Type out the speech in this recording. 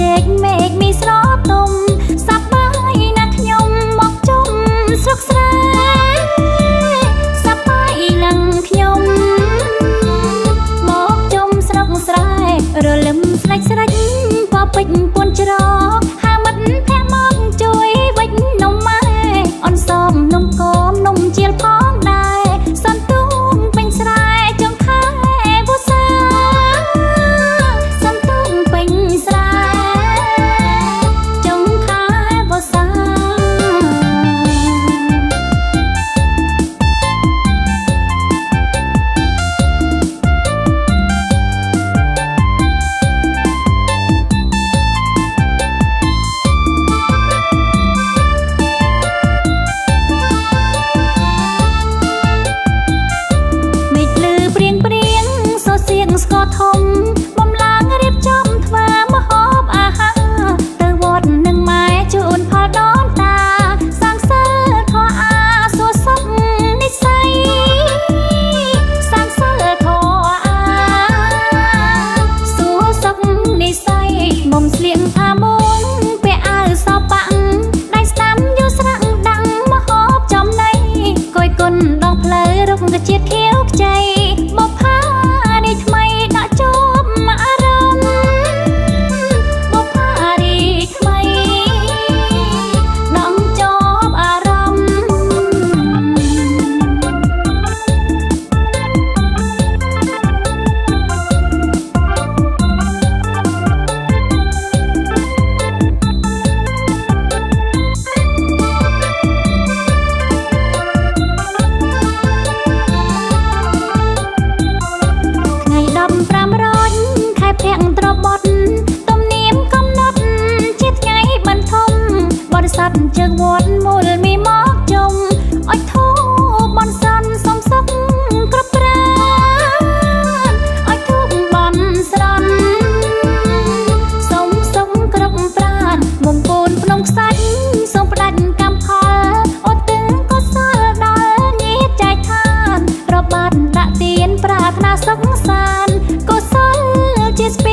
ជែកមេឃมีស្រទុំសប្បាយណាស់ខ្ញុំមកជុំស្រុកស្រែសប្បាយឡើងខ្ញុំមកជុំស្រុកស្រែរលឹមស្លេចស្រេចពពេញពួនច្រកហាមិត្តភ័ក្ដិមកជួយវិចនំម៉ែអនសមនំគមនំជាលផងដែរសន្ទុំពេញស្រែចង្ខែវស្សាសន្ទុំពេញស្រែចង្ខែវស្សា ជាស្ព